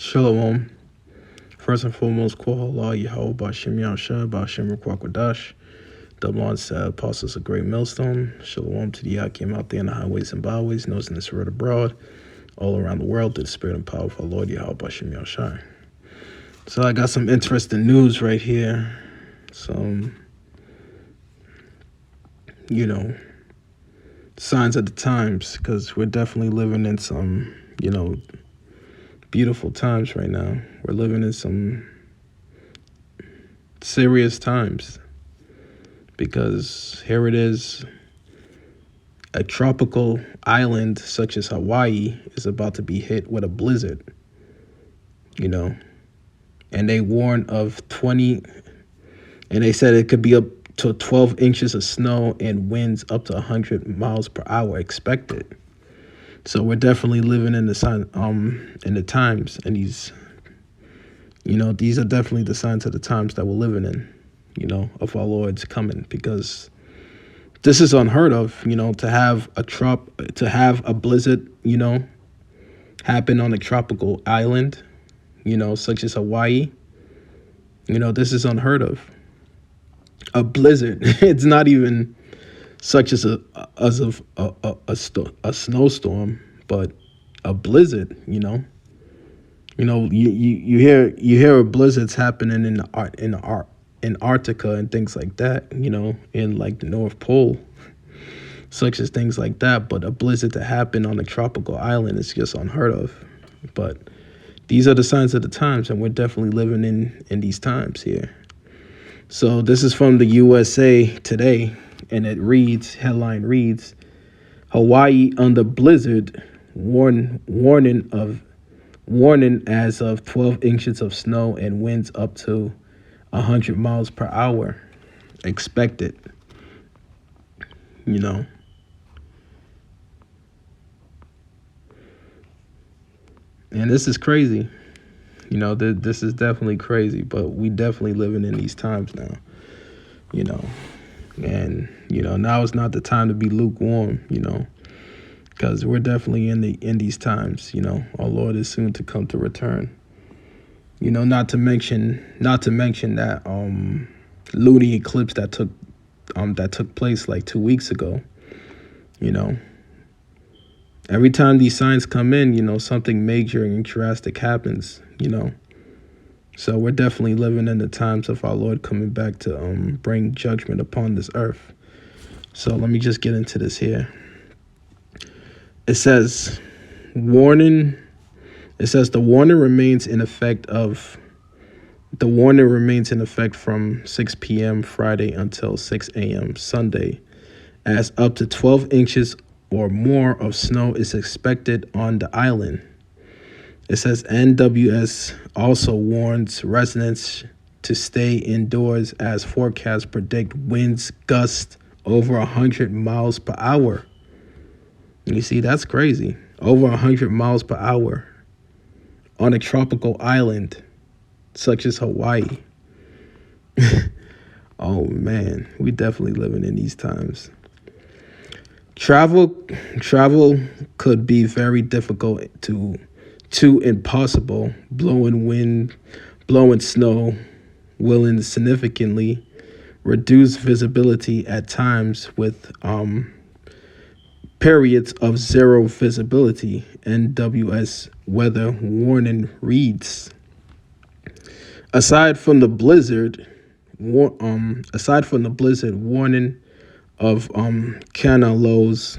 Shalom. First and foremost, Kol Hala Yahweh Ba'Shem Yahshua Ba'Shem Rukwakadash. Double on said, apostles of great millstone. Shalom to the Yakim out there in the highways and byways, knows in the spirit abroad, all around the world, through the spirit and power of our Lord Yahweh Ba'Shem Yahshua. So I got some interesting news right here. Some, signs of the times, because we're definitely living in some, beautiful times right now. We're living in some serious times, because here it is, a tropical island such as Hawaii is about to be hit with a blizzard, and they warn of 20, and they said it could be up to 12 inches of snow and winds up to 100 miles per hour expected. So we're definitely living in the times, and these are definitely the signs of the times that we're living in, of our Lord's coming, because this is unheard of, to have a blizzard, happen on a tropical island, such as Hawaii. This is unheard of. A blizzard. It's not even such as a snowstorm, but a blizzard. You hear of blizzards happening in Antarctica and things like that. In like the North Pole, such as things like that. But a blizzard to happen on a tropical island is just unheard of. But these are the signs of the times, and we're definitely living in these times here. So this is from the USA Today, and headline reads, Hawaii under blizzard, warning as of 12 inches of snow and winds up to 100 miles per hour expected. And this is crazy. This is definitely crazy, but we definitely living in these times now, and, now is not the time to be lukewarm, because we're definitely in these times, our Lord is soon to come to return, not to mention that, lunar eclipse that took place like 2 weeks ago, every time these signs come in, something major and drastic happens, So we're definitely living in the times of our Lord coming back to bring judgment upon this earth. So let me just get into this here. It says, warning. It says the warning remains in effect from 6 p.m. Friday until 6 a.m. Sunday, as up to 12 inches or more of snow is expected on the island. It says NWS also warns residents to stay indoors as forecasts predict winds gust over 100 miles per hour. You see, that's crazy. Over 100 miles per hour on a tropical island such as Hawaii. Oh man, we definitely living in these times. Travel could be very difficult to impossible. Blowing snow will significantly reduce visibility at times with periods of zero visibility. NWS weather warning reads, aside from the blizzard warning of Kana lows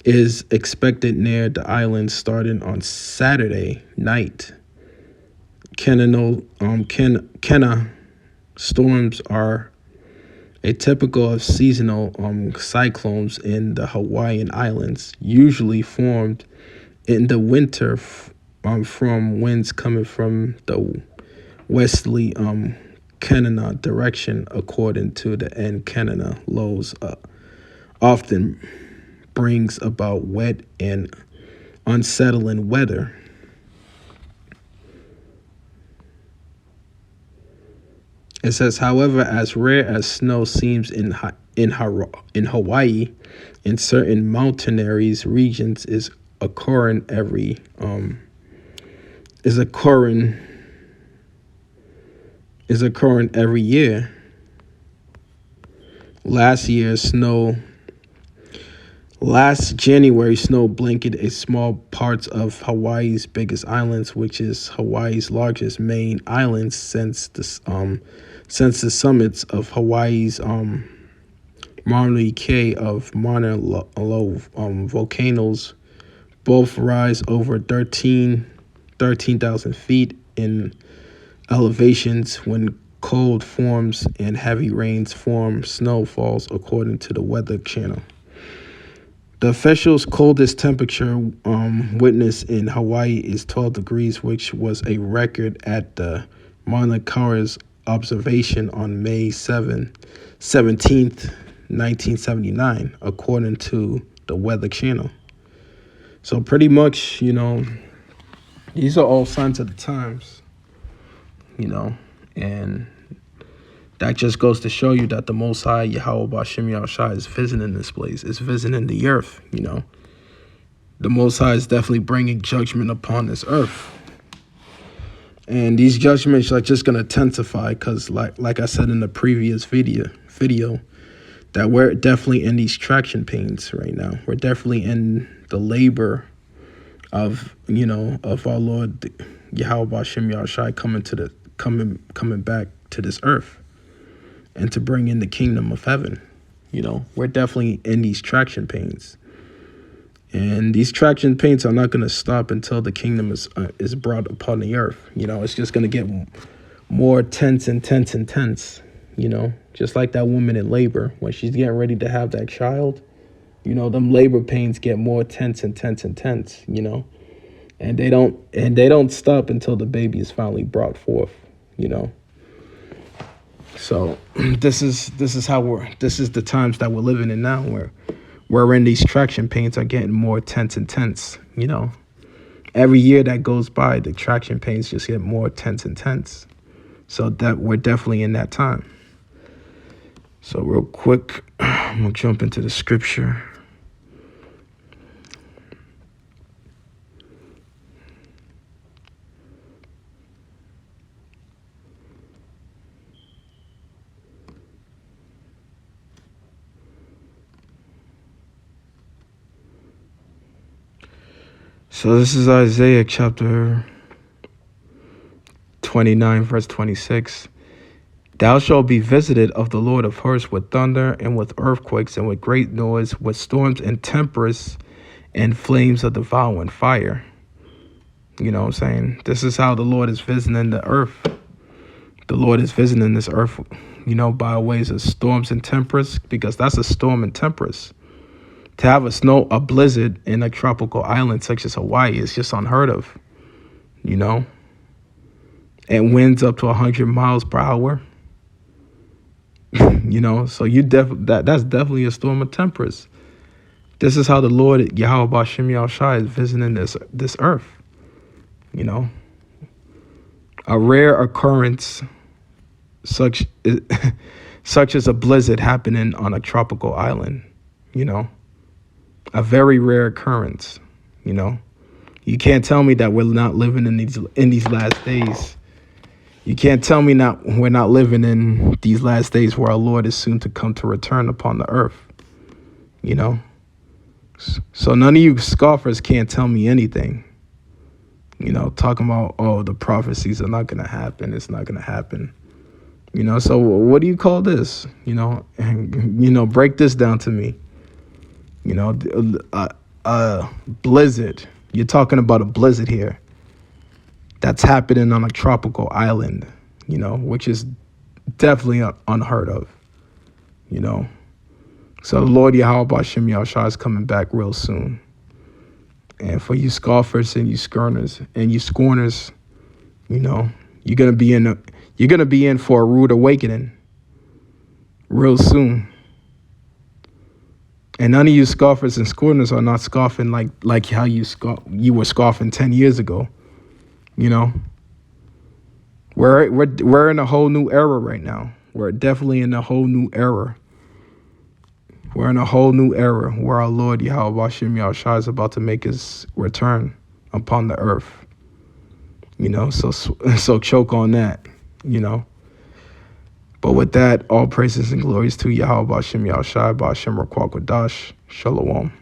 is expected near the island starting on Saturday night. Kana storms are atypical of seasonal cyclones in the Hawaiian Islands, usually formed in the winter from winds coming from the westerly Canada direction, according to the Canada lows often brings about wet and unsettling weather. It says, however, as rare as snow seems in Hawaii, in certain mountainous regions is occurring every is occurring every year. Last January, snow blanketed a small parts of Hawaii's biggest islands, which is Hawaii's largest main island since the summits of Hawaii's Mauna Kea of Mauna Loa volcanoes both rise over 13,000 feet in elevations. When cold forms and heavy rains form, snow falls, according to the Weather Channel. The official's coldest temperature witnessed in Hawaii is 12 degrees, which was a record at the Mauna Kea's observation on May 17th, 1979, according to the Weather Channel. So pretty much, these are all signs of the times, and that just goes to show you that the Most High, Yahweh Ba'Shem Yahushua, is visiting this place. It's visiting the earth, The Most High is definitely bringing judgment upon this earth. And these judgments are just going to intensify because, like I said in the previous video, that we're definitely in these traction pains right now. We're definitely in the labor of our Lord Yahweh Ba'Shem Yahushua coming back to this earth and to bring in the kingdom of heaven. We're definitely in these traction pains. And these traction pains are not going to stop until the kingdom is brought upon the earth. It's just going to get more tense and tense and tense, just like that woman in labor when she's getting ready to have that child. Them labor pains get more tense and tense and tense, and they don't stop until the baby is finally brought forth, So this is the times that we're living in now, where we're in these traction pains are getting more tense and tense. Every year that goes by, the traction pains just get more tense and tense. So that we're definitely in that time. So real quick, I'm gonna jump into the scripture. So this is Isaiah chapter 29, verse 26. Thou shalt be visited of the Lord of hosts with thunder and with earthquakes and with great noise, with storms and tempests and flames of devouring fire. You know what I'm saying? This is how the Lord is visiting the earth. The Lord is visiting this earth, by ways of storms and tempests, because that's a storm and tempest. To have a blizzard in a tropical island such as Hawaii is just unheard of, and winds up to 100 miles per hour. So that's definitely a storm of tempest. This is how the Lord Yahweh Ba'Shem Yahushua is visiting this earth. A rare occurrence such as a blizzard happening on a tropical island. A very rare occurrence. You can't tell me that we're not living in these last days. You can't tell me we're not living in these last days where our Lord is soon to come to return upon the earth. So none of you scoffers can't tell me anything. Talking about, the prophecies are not going to happen. It's not going to happen. So what do you call this? Break this down to me. A blizzard. You're talking about a blizzard here that's happening on a tropical island, which is definitely unheard of, So the Lord Yahweh Ba'Shem Yahushua is coming back real soon. And for you scoffers and you scorners, you're gonna be in for a rude awakening real soon. And none of you scoffers and scorners are not scoffing like how you were scoffing 10 years ago. We're in a whole new era right now. We're definitely in a whole new era. We're in a whole new era where our Lord Yahweh Shem Yahushua is about to make his return upon the earth. So choke on that, But with that, all praises and glories to Yahweh Shem Yahushua, Ba'ashem Rakwah Kodash. Shalom.